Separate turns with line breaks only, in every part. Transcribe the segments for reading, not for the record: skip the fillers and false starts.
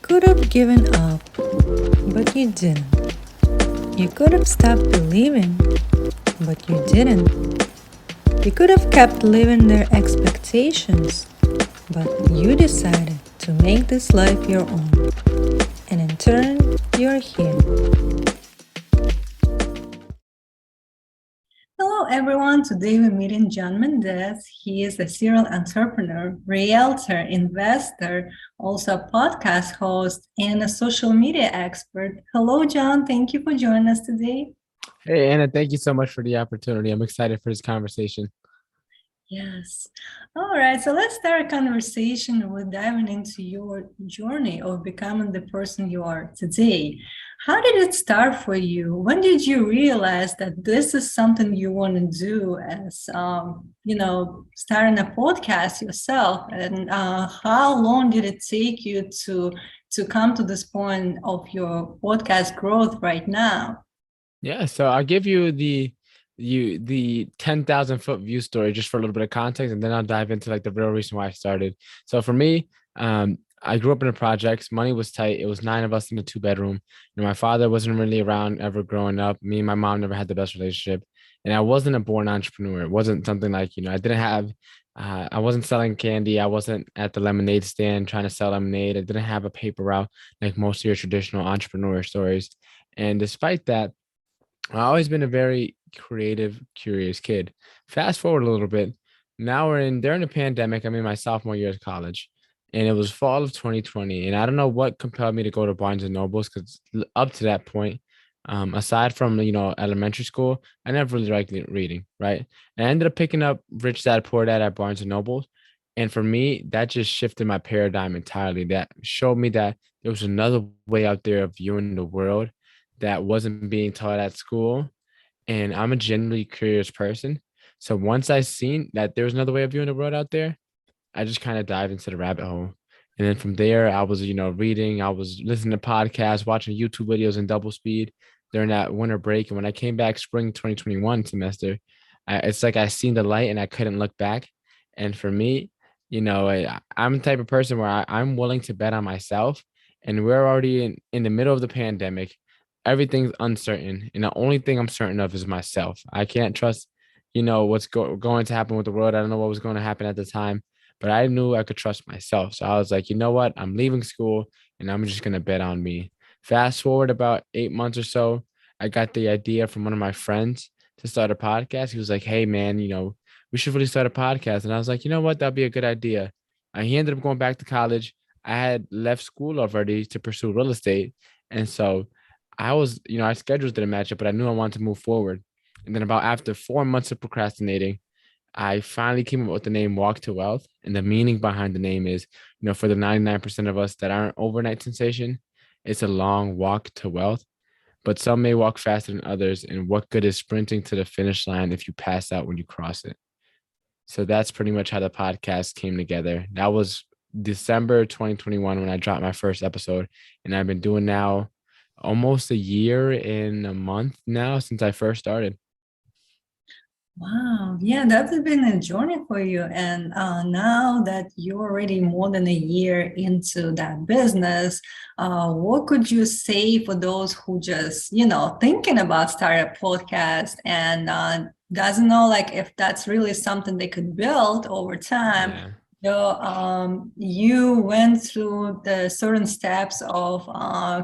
could have given up, but you didn't. You could have stopped believing, but you didn't. You could have kept living their expectations, but you decided to make this life your own. And in turn, you're here. Hello, everyone. Today we're meeting John Mendez. He is a serial entrepreneur, realtor, investor, also a podcast host, and a social media expert. Hello, John. Thank you for joining us today.
Hey, Anna, thank you so much for the opportunity. I'm excited for this conversation.
Yes. All right. So let's start a conversation with diving into your journey of becoming the person you are today. How did it start for you? When did you realize that this is something you want to do as, starting a podcast yourself? And how long did it take you to come to this point of your podcast growth right now?
Yeah, so I'll give you the 10,000 foot view story just for a little bit of context, and then I'll dive into like the real reason why I started. So for me, I grew up in the projects. Money was tight. It was nine of us in a two-bedroom. My father wasn't really around ever growing up. Me and my mom never had the best relationship, and I wasn't a born entrepreneur. It wasn't something like I didn't have. I wasn't selling candy. I wasn't at the lemonade stand trying to sell lemonade. I didn't have a paper route like most of your traditional entrepreneur stories. And despite that, I've always been a very creative, curious kid. Fast forward a little bit. Now we're in during the pandemic. I'm in my sophomore year of college, and it was fall of 2020. And I don't know what compelled me to go to Barnes and Nobles because up to that point, aside from elementary school, I never really liked reading. Right, and I ended up picking up Rich Dad Poor Dad at Barnes and Nobles, and for me, that just shifted my paradigm entirely. That showed me that there was another way out there of viewing the world that wasn't being taught at school. And I'm a genuinely curious person. So once I seen that there was another way of viewing the world out there, I just kind of dived into the rabbit hole. And then from there, I was, reading, I was listening to podcasts, watching YouTube videos in double speed during that winter break. And when I came back spring 2021 semester, it's like I seen the light and I couldn't look back. And for me, I'm the type of person where I'm willing to bet on myself. And we're already in the middle of the pandemic. Everything's uncertain. And the only thing I'm certain of is myself. I can't trust, what's going to happen with the world. I don't know what was going to happen at the time, but I knew I could trust myself. So I was like, you know what? I'm leaving school and I'm just going to bet on me. Fast forward about 8 months or so, I got the idea from one of my friends to start a podcast. He was like, hey, man, we should really start a podcast. And I was like, you know what? That'd be a good idea. He ended up going back to college. I had left school already to pursue real estate. And so I scheduled didn't match up, but I knew I wanted to move forward. And then about after 4 months of procrastinating, I finally came up with the name Walk to Wealth. And the meaning behind the name is, for the 99% of us that aren't overnight sensation, it's a long walk to wealth. But some may walk faster than others. And what good is sprinting to the finish line if you pass out when you cross it? So that's pretty much how the podcast came together. That was December 2021 when I dropped my first episode. And I've been doing now almost a year and a month now since I first started.
Wow, yeah, that's been a journey for you. And now that you're already more than a year into that business, what could you say for those who just, thinking about start a podcast and doesn't know like if that's really something they could build over time?
Yeah.
You went through the certain steps of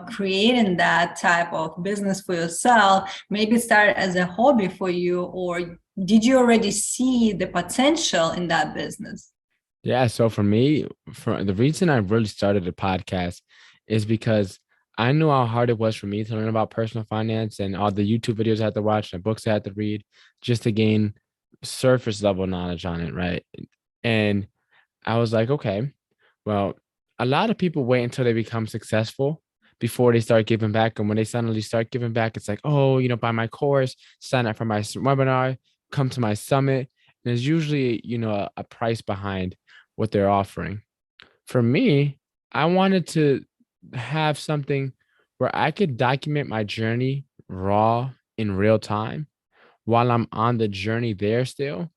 creating that type of business for yourself. Maybe start as a hobby for you, or did you already see the potential in that business?
Yeah. So for me, for the reason I really started a podcast is because I knew how hard it was for me to learn about personal finance and all the YouTube videos I had to watch and books I had to read just to gain surface level knowledge on it. Right. And I was like, okay, well, a lot of people wait until they become successful before they start giving back. And when they suddenly start giving back, it's like, oh, buy my course, sign up for my webinar, come to my summit. And there's usually, a price behind what they're offering. For me, I wanted to have something where I could document my journey raw in real time while I'm on the journey there still,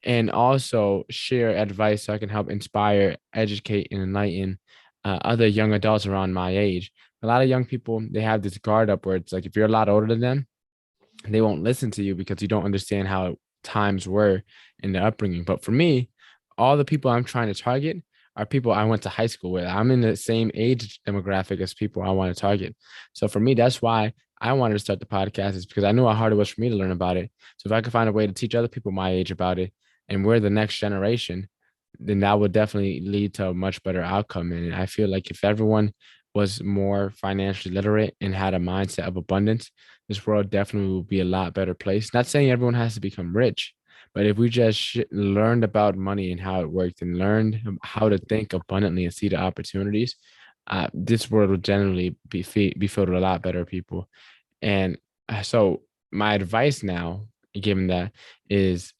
and also share advice so I can help inspire, educate, and enlighten other young adults around my age. A lot of young people, they have this guard up where it's like if you're a lot older than them, they won't listen to you because you don't understand how times were in the upbringing. But for me, all the people I'm trying to target are people I went to high school with. I'm in the same age demographic as people I want to target. So for me, that's why I wanted to start the podcast, is because I knew how hard it was for me to learn about it. So if I could find a way to teach other people my age about it, and we're the next generation, then that would definitely lead to a much better outcome. And I feel like if everyone was more financially literate and had a mindset of abundance, this world definitely will be a lot better place. Not saying everyone has to become rich, but if we just learned about money and how it worked and learned how to think abundantly and see the opportunities, this world will generally be filled with a lot better people. And so my advice now, given that, is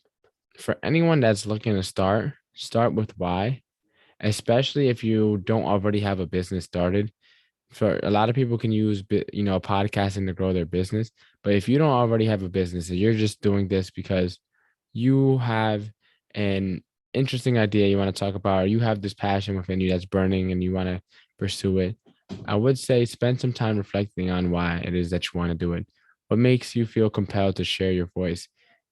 for anyone that's looking to start with why, especially if you don't already have a business started. For a lot of people can use podcasting to grow their business, but if you don't already have a business and you're just doing this because you have an interesting idea you want to talk about, or you have this passion within you that's burning and you want to pursue it, I would say spend some time reflecting on why it is that you want to do it. What makes you feel compelled to share your voice?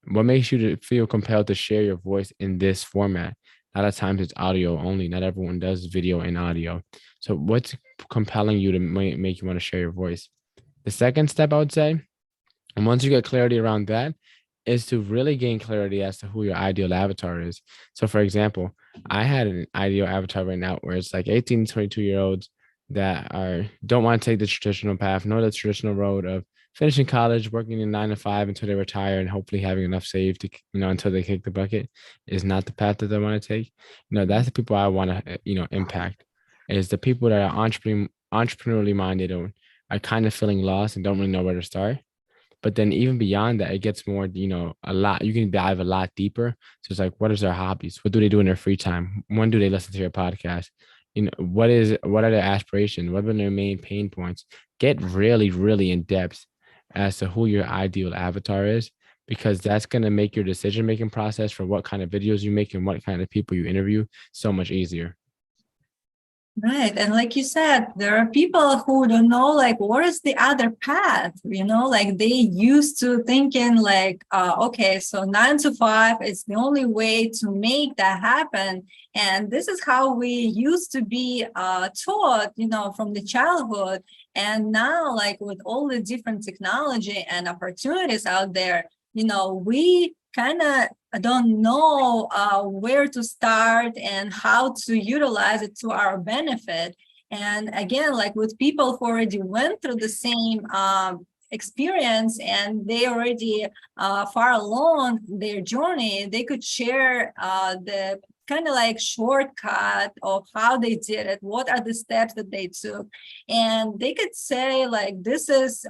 What makes you to feel compelled to share your voice in this format? A lot of times it's audio only. Not everyone does video and audio. So what's compelling you to make you want to share your voice? The second step, I would say, and once you get clarity around that, is to really gain clarity as to who your ideal avatar is. So, for example, I had an ideal avatar right now where it's like 18 to 22-year-olds that are don't want to take the traditional path, nor the traditional road of finishing college, working in 9 to 5 until they retire, and hopefully having enough saved to, until they kick the bucket, is not the path that they want to take. That's the people I want to, impact. Is the people that are entrepreneurially minded or are kind of feeling lost and don't really know where to start. But then even beyond that, it gets more, a lot. You can dive a lot deeper. So it's like, what is their hobbies? What do they do in their free time? When do they listen to your podcast? What are their aspirations? What are their main pain points? Get really, really in depth as to who your ideal avatar is, because that's going to make your decision making process for what kind of videos you make and what kind of people you interview so much easier.
Right. And like you said, there are people who don't know, like, what is the other path? Like they used to thinking like, okay, so 9 to 5 is the only way to make that happen. And this is how we used to be taught, from the childhood. And now, like with all the different technology and opportunities out there, we kind of don't know where to start and how to utilize it to our benefit. And again, like with people who already went through the same experience and they already far along their journey, they could share the kind of like shortcut of how they did it, what are the steps that they took. And they could say like, this is,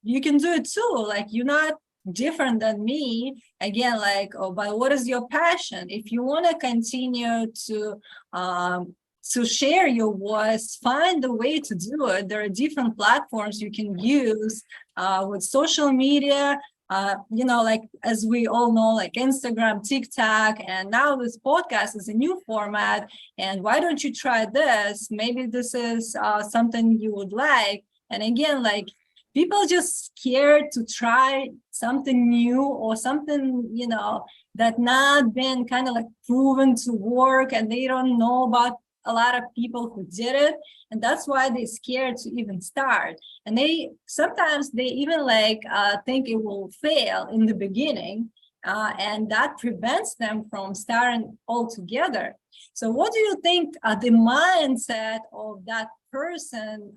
you can do it too. Like you're not different than me. Again, like, oh, but what is your passion? If you want to continue to share your voice, find the way to do it. There are different platforms you can use with social media. Like as we all know, like Instagram, TikTok, and now this podcast is a new format. And why don't you try this? Maybe this is something you would like. And again, like people just scared to try something new or something, that not been kind of like proven to work, and they don't know about a lot of people who did it. And that's why they're scared to even start. And sometimes they even like think it will fail in the beginning. And that prevents them from starting altogether. So what do you think the mindset of that person,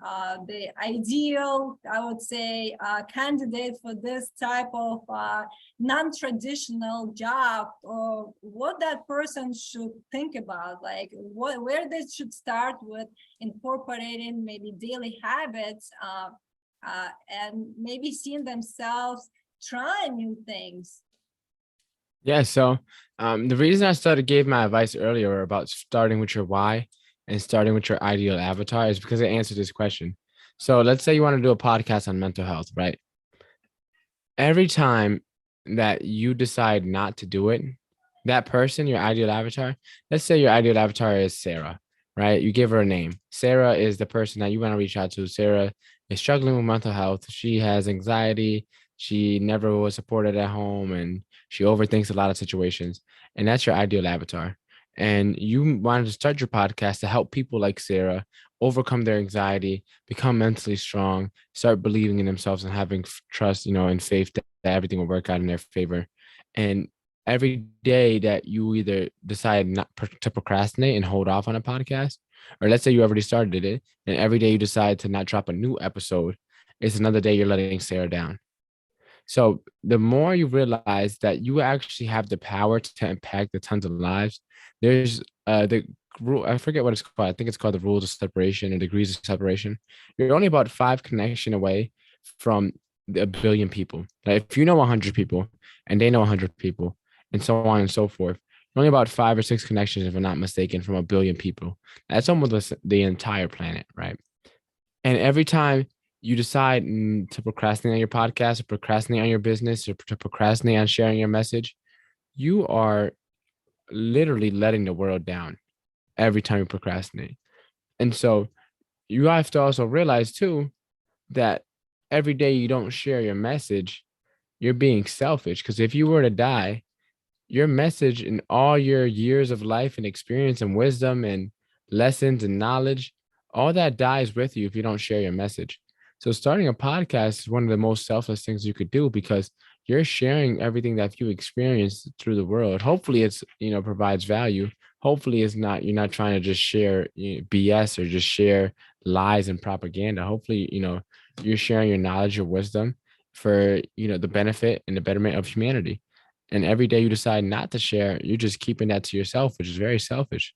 the ideal, I would say, candidate for this type of non-traditional job, or what that person should think about, like where they should start with incorporating maybe daily habits and maybe seeing themselves trying new things?
Yeah. So the reason I gave my advice earlier about starting with your why and starting with your ideal avatar is because it answers this question. So let's say you want to do a podcast on mental health, right? Every time that you decide not to do it, that person, your ideal avatar, let's say your ideal avatar is Sarah, right? You give her a name. Sarah is the person that you want to reach out to. Sarah is struggling with mental health. She has anxiety. She never was supported at home and she overthinks a lot of situations. And that's your ideal avatar. And you wanted to start your podcast to help people like Sarah overcome their anxiety, become mentally strong, start believing in themselves and having trust, and faith that everything will work out in their favor. And every day that you either decide not to procrastinate and hold off on a podcast, or let's say you already started it, and every day you decide to not drop a new episode, it's another day you're letting Sarah down. So the more you realize that you actually have the power to impact the tons of lives, there's the rule. I forget what it's called. I think it's called the rules of separation or degrees of separation. You're only about 5 connection away from a billion people. Like if you know 100 people and they know 100 people, and so on and so forth, you're only about 5 or 6 connections, if I'm not mistaken, from a billion people. That's almost the entire planet, right? And every time you decide to procrastinate on your podcast or procrastinate on your business or to procrastinate on sharing your message, you are literally letting the world down every time you procrastinate. And so you have to also realize too that every day you don't share your message, you're being selfish. Because if you were to die, your message and all your years of life and experience and wisdom and lessons and knowledge, all that dies with you if you don't share your message. So starting a podcast is one of the most selfless things you could do because you're sharing everything that you experienced through the world. Hopefully it's, provides value. Hopefully it's not, you're not trying to just share BS or just share lies and propaganda. Hopefully, you're sharing your knowledge, your wisdom for, the benefit and the betterment of humanity. And every day you decide not to share, you're just keeping that to yourself, which is very selfish.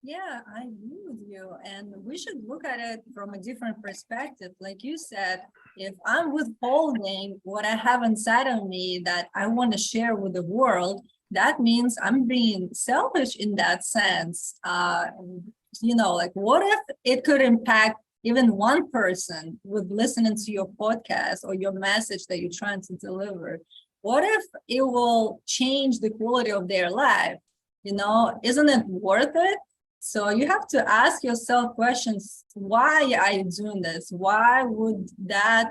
Yeah, I agree with you. And we should look at it from a different perspective. Like you said, if I'm withholding what I have inside of me that I want to share with the world, that means I'm being selfish in that sense. Like what if it could impact even one person with listening to your podcast or your message that you're trying to deliver? What if it will change the quality of their life? Isn't it worth it? So you have to ask yourself questions. Why are you doing this? Why would that,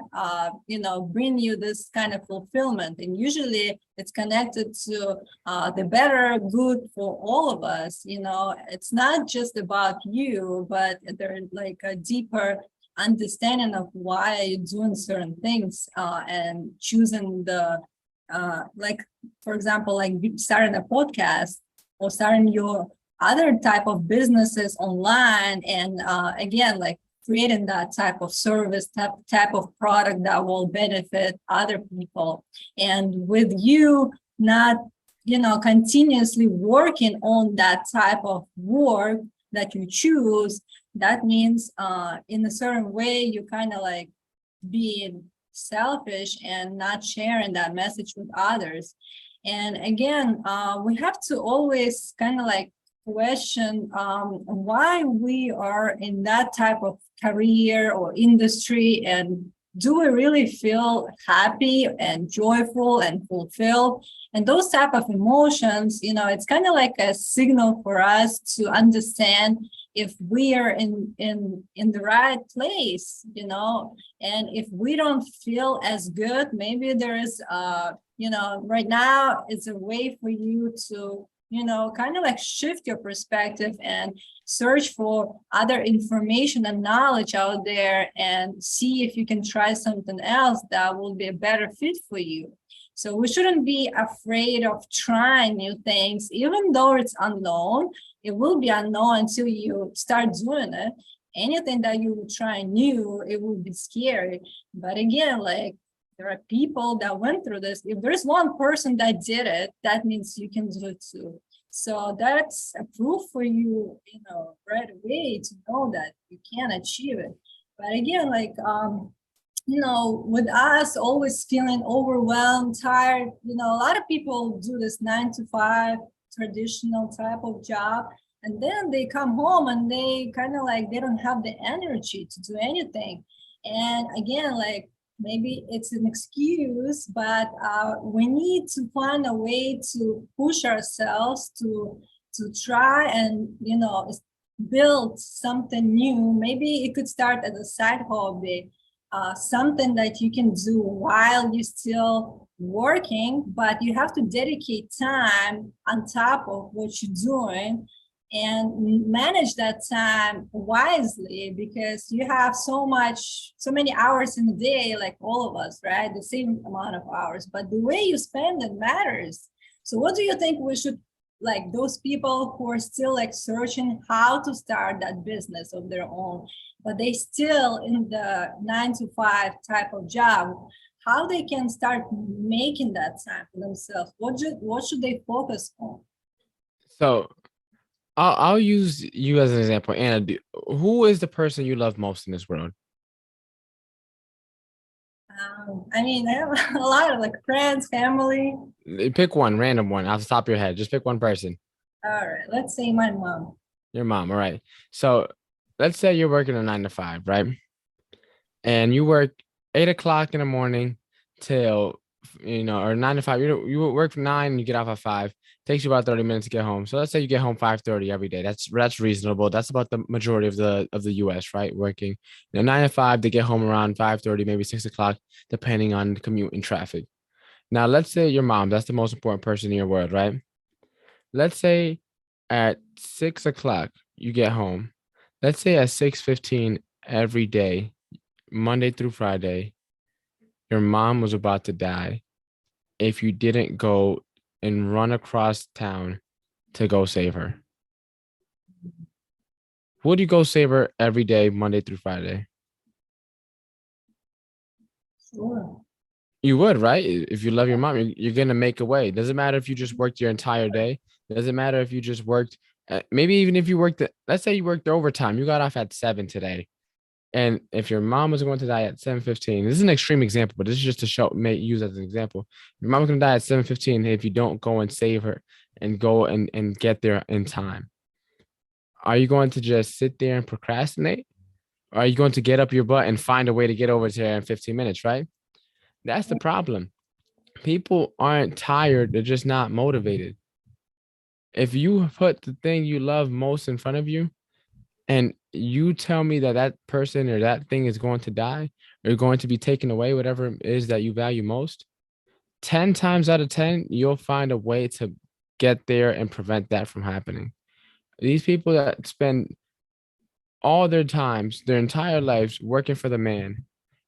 bring you this kind of fulfillment? And usually it's connected to the better good for all of us. It's not just about you, but there's like a deeper understanding of why you're doing certain things and choosing for example, like starting a podcast or starting your other type of businesses online, and again, like creating that type of service, type of product that will benefit other people. And with you not continuously working on that type of work that you choose, that means in a certain way you kind of like being selfish and not sharing that message with others. And again, we have to always kind of like question why we are in that type of career or industry, and do we really feel happy and joyful and fulfilled? And those type of emotions, it's kind of like a signal for us to understand if we are in the right place, and if we don't feel as good, maybe there is right now it's a way for you to kind of like shift your perspective and search for other information and knowledge out there and see if you can try something else that will be a better fit for you. So we shouldn't be afraid of trying new things, even though it's unknown. It will be unknown until you start doing it. Anything that you try new, it will be scary. But again, like there are people that went through this. If there's one person that did it, that means you can do it too. So that's a proof for you, right away to know that you can achieve it. But again, like, with us always feeling overwhelmed, tired, a lot of people do this 9 to 5 traditional type of job. And then they come home and they kind of like, they don't have the energy to do anything. And again, like, maybe it's an excuse, but we need to find a way to push ourselves to to try and, build something new. Maybe it could start as a side hobby, something that you can do while you're still working, but you have to dedicate time on top of what you're doing and manage that time wisely, because you have so many hours in a day, like all of us, right? The same amount of hours, but the way you spend it matters. So what do you think we should, like those people who are still like searching how to start that business of their own, but they still in the 9 to 5 type of job, how they can start making that time for themselves? What should they focus on?
So I'll use you as an example. Anna, who is the person you love most in this world?
I mean, I have a lot of like friends, family.
Pick one, random one, off the top of your head. Just pick one person.
All right, let's say my mom.
Your mom. All right. So let's say you're working a 9 to 5, right? And you work 8 o'clock in the morning till or 9 to 5. You work from 9 and you get off at 5. Takes you about 30 minutes to get home. So let's say you get home 5:30 every day. That's reasonable. That's about the majority of the US, right? Working 9 to 5, they get home around 5:30, maybe 6 o'clock, depending on the commute and traffic. Now let's say your mom, that's the most important person in your world, right? Let's say at 6 o'clock you get home. Let's say at 6:15 every day, Monday through Friday, your mom was about to die if you didn't go and run across town to go save her. Would you go save her every day, Monday through Friday?
Sure.
You would, right? If you love your mom, you're going to make a way. Doesn't matter if you just worked your entire day. Doesn't matter if you just worked, maybe even if you worked, let's say you worked overtime, you got off at 7 today. And if your mom was going to die at 7:15, this is an extreme example, but this is just to use as an example. Your mom's going to die at 7:15 if you don't go and save her and go and get there in time. Are you going to just sit there and procrastinate? Or are you going to get up your butt and find a way to get over there in 15 minutes, right? That's the problem. People aren't tired, they're just not motivated. If you put the thing you love most in front of you, and you tell me that that person or that thing is going to die or going to be taken away, whatever it is that you value most, 10 times out of 10, you'll find a way to get there and prevent that from happening. These people that spend all their times, their entire lives working for the man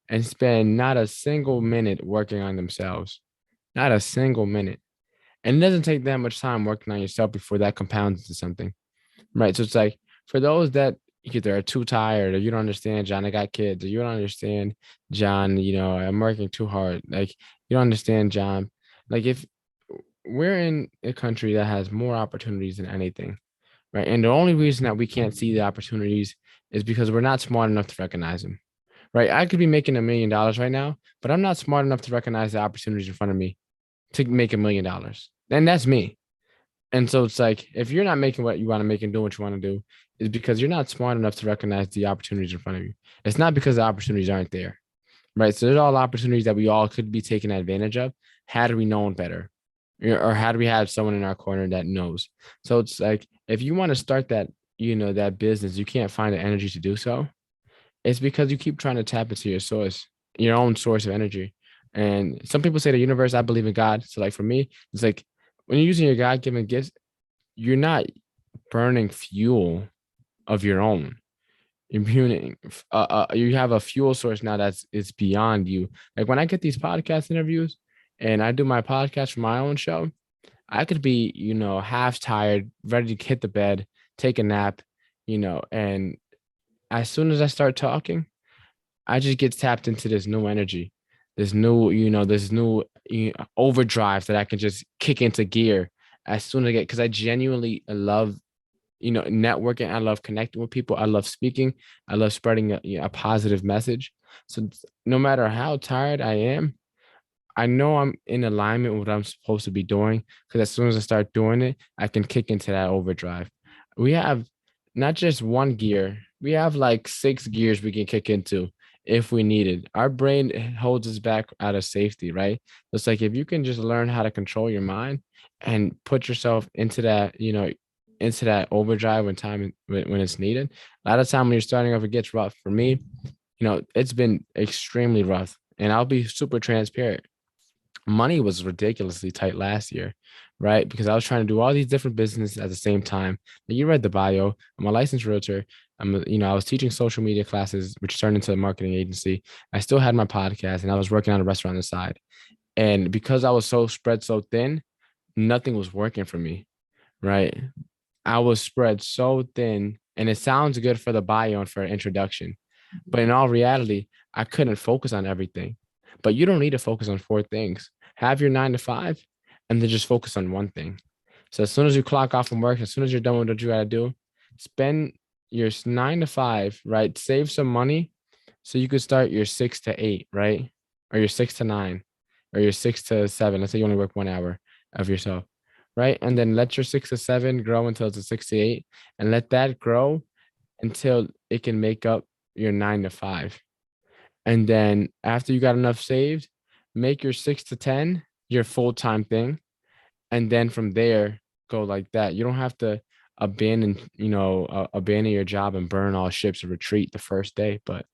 and spend not a single minute working on themselves, not a single minute. And it doesn't take that much time working on yourself before that compounds into something. Right. So it's like for those that either are too tired or you don't understand, John, I got kids, or you don't understand, John, I'm working too hard. Like you don't understand, John. Like if we're in a country that has more opportunities than anything, right? And the only reason that we can't see the opportunities is because we're not smart enough to recognize them. Right. I could be making $1 million right now, but I'm not smart enough to recognize the opportunities in front of me to make $1 million. And that's me. And so it's like, if you're not making what you want to make and doing what you want to do, is because you're not smart enough to recognize the opportunities in front of you. It's not because the opportunities aren't there, right? So there's all opportunities that we all could be taking advantage of had we known better, or had we had someone in our corner that knows. So it's like, if you want to start that, that business, you can't find the energy to do so. It's because you keep trying to tap into your source, your own source of energy. And some people say the universe, I believe in God. So like for me, it's like when you're using your God-given gifts, you're not burning fuel of your own. You're burning, you have a fuel source now it's beyond you. Like when I get these podcast interviews and I do my podcast for my own show, I could be, half tired, ready to hit the bed, take a nap, and as soon as I start talking, I just get tapped into this new energy, this new overdrive that I can just kick into gear as soon as I get, because I genuinely love, networking. I love connecting with people. I love speaking. I love spreading a positive message. So no matter how tired I am, I know I'm in alignment with what I'm supposed to be doing, because as soon as I start doing it, I can kick into that overdrive. We have not just one gear, we have like 6 gears we can kick into if we need it. Our brain holds us back out of safety, right? It's like if you can just learn how to control your mind and put yourself into that, into that overdrive when it's needed. A lot of time when you're starting off, it gets rough. For me, it's been extremely rough, and I'll be super transparent. Money was ridiculously tight last year, right? Because I was trying to do all these different businesses at the same time. You read the bio. I'm a licensed realtor. I was teaching social media classes, which turned into a marketing agency. I still had my podcast, and I was working on a restaurant on the side. And because I was so spread so thin, nothing was working for me, right? I was spread so thin, and it sounds good for the bio and for an introduction, but in all reality, I couldn't focus on everything. But you don't need to focus on four things. Have your 9 to 5, and then just focus on one thing. So as soon as you clock off from work, as soon as you're done with what you gotta do, spend your 9 to 5, right? Save some money so you could start your 6 to 8, right? Or your 6 to 9, or your 6 to 7. Let's say you only work 1 hour of yourself, right? And then let your 6 to 7 grow until it's a 6 to 8, and let that grow until it can make up your 9 to 5. And then after you got enough saved, make your 6 to 10 your full-time thing. And then from there, go like that. You don't have to abandon your job and burn all ships and retreat the first day, but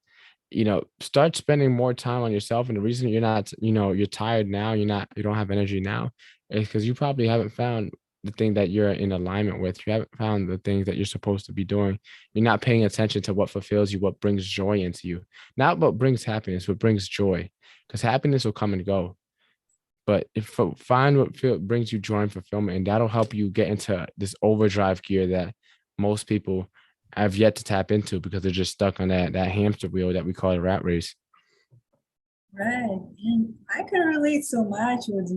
start spending more time on yourself. And the reason you're not, you're tired now, you don't have energy now, is because you probably haven't found the thing that you're in alignment with. You haven't found the things that you're supposed to be doing. You're not paying attention to what fulfills you, what brings joy into you, not what brings happiness, what brings joy, because happiness will come and go. But find what brings you joy and fulfillment, and that'll help you get into this overdrive gear that most people have yet to tap into because they're just stuck on that hamster wheel that we call a rat race.
Right. And I can relate so much with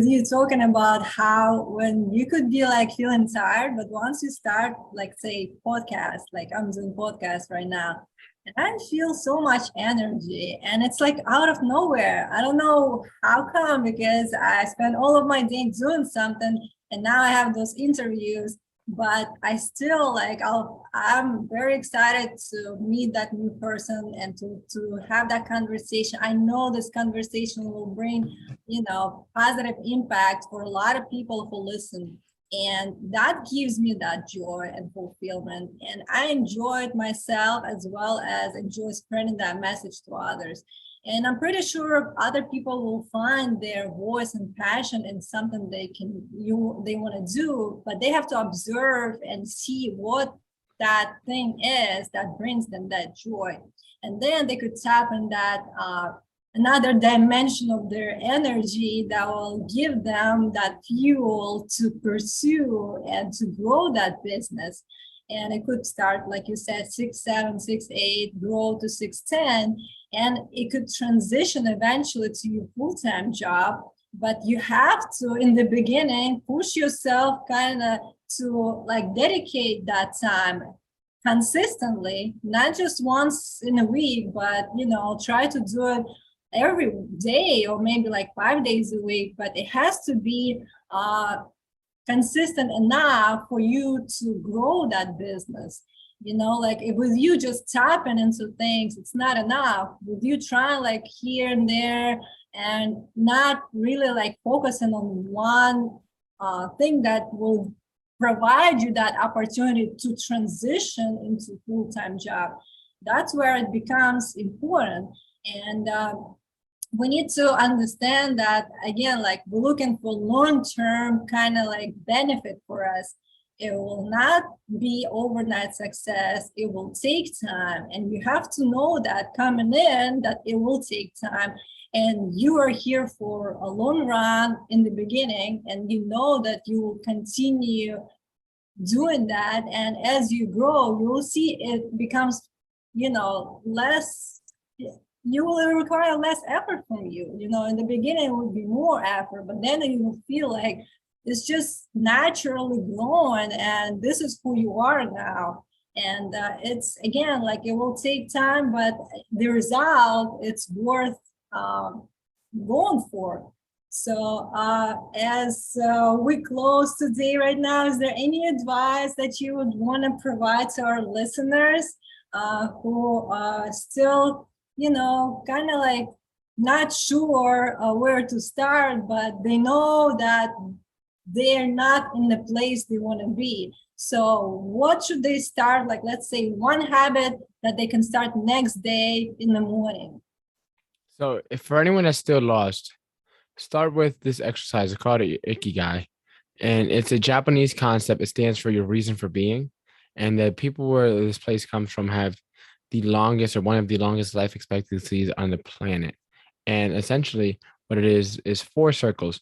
you talking about how when you could be like feeling tired, but once you start like say podcast, like I'm doing podcast right now, and I feel so much energy and it's like out of nowhere. I don't know how come because I spent all of my day doing something and now I have those interviews, but I still I'm very excited to meet that new person and to have that conversation. I know this conversation will bring, positive impact for a lot of people who listen. And that gives me that joy and fulfillment. And I enjoy it myself as well as enjoy spreading that message to others. And I'm pretty sure other people will find their voice and passion in something they want to do, but they have to observe and see what that thing is that brings them that joy. And then they could tap in that another dimension of their energy that will give them that fuel to pursue and to grow that business. And it could start, like you said, 6, 7, 6, 8, grow to 6, 10, and it could transition eventually to your full-time job. But you have to, in the beginning, push yourself kind of to like dedicate that time consistently, not just once in a week, but try to do it every day or maybe like 5 days a week. But it has to be consistent enough for you to grow that business. Like with you just tapping into things, it's not enough. With you trying like here and there and not really like focusing on one thing that will provide you that opportunity to transition into full-time job, that's where it becomes important. And we need to understand that again, like we're looking for long-term kind of like benefit for us. It will not be overnight success. It will take time. And you have to know that coming in, that it will take time. And you are here for a long run in the beginning, and you know that you will continue doing that. And as you grow, you will see it becomes, less, you will require less effort from you. In the beginning, it would be more effort, but then you will feel like it's just naturally growing and this is who you are now. And it's again, like it will take time, but the result, it's worth going for. So as we close today right now, is there any advice that you would want to provide to our listeners who are still, kind of like not sure where to start, but they know that they're not in the place they want to be. So what should they start? Like, let's say one habit that they can start next day in the morning.
So if for anyone that's still lost, start with this exercise. It's called Ikigai. And it's a Japanese concept. It stands for your reason for being. And the people where this place comes from have the longest or one of the longest life expectancies on the planet. And essentially, what it is four circles.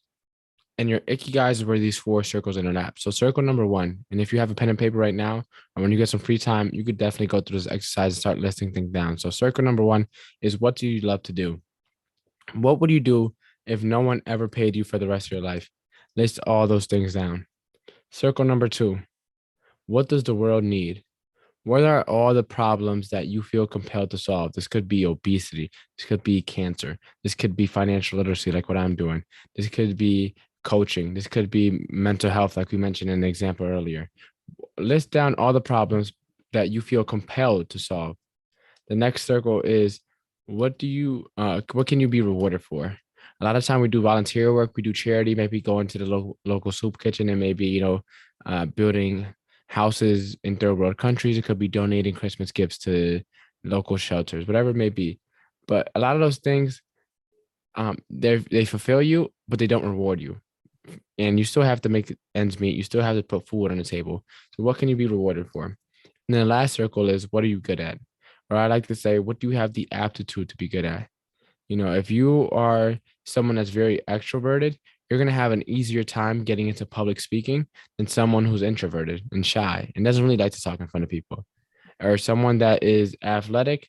And your Ikigai is where these four circles overlap. So circle number one, and if you have a pen and paper right now, or when you get some free time, you could definitely go through this exercise and start listing things down. So circle number one is, what do you love to do? What would you do if no one ever paid you for the rest of your life? List all those things down. Circle number two, what does the world need? What are all the problems that you feel compelled to solve? This could be obesity. This could be cancer. This could be financial literacy, like what I'm doing. This could be coaching. This could be mental health, like we mentioned in the example earlier. List down all the problems that you feel compelled to solve. The next circle is, what can you be rewarded for? A lot of time we do volunteer work, we do charity, maybe going to the local soup kitchen, and maybe, building houses in third world countries. It could be donating Christmas gifts to local shelters, whatever it may be. But a lot of those things, they fulfill you, but they don't reward you. And you still have to make ends meet. You still have to put food on the table. So what can you be rewarded for? And then the last circle is, what are you good at? Or I like to say, what do you have the aptitude to be good at? If you are someone that's very extroverted, you're going to have an easier time getting into public speaking than someone who's introverted and shy and doesn't really like to talk in front of people. Or someone that is athletic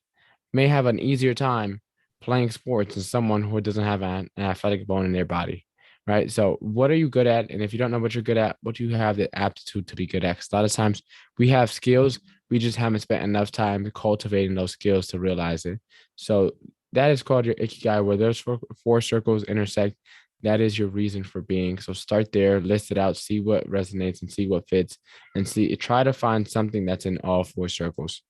may have an easier time playing sports than someone who doesn't have an athletic bone in their body. Right. So what are you good at? And if you don't know what you're good at, what do you have the aptitude to be good at? 'Cause a lot of times we have skills, we just haven't spent enough time cultivating those skills to realize it. So that is called your Ikigai, where those four circles intersect. That is your reason for being. So start there, list it out, see what resonates and see what fits, and try to find something that's in all four circles.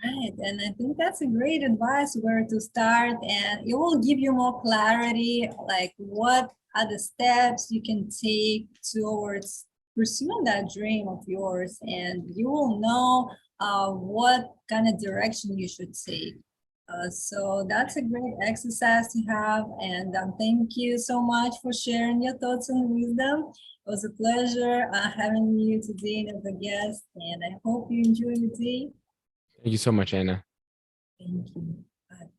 Right, and I think that's a great advice where to start, and it will give you more clarity, like what are the steps you can take towards pursuing that dream of yours, and you will know what kind of direction you should take. So that's a great exercise to have, and thank you so much for sharing your thoughts and wisdom. It was a pleasure having you today as a guest, and I hope you enjoy your day.
Thank you so much, Anna.
Thank you. Bye.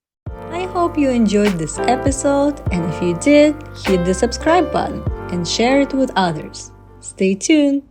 I hope you enjoyed this episode, and if you did, hit the subscribe button and share it with others. Stay tuned.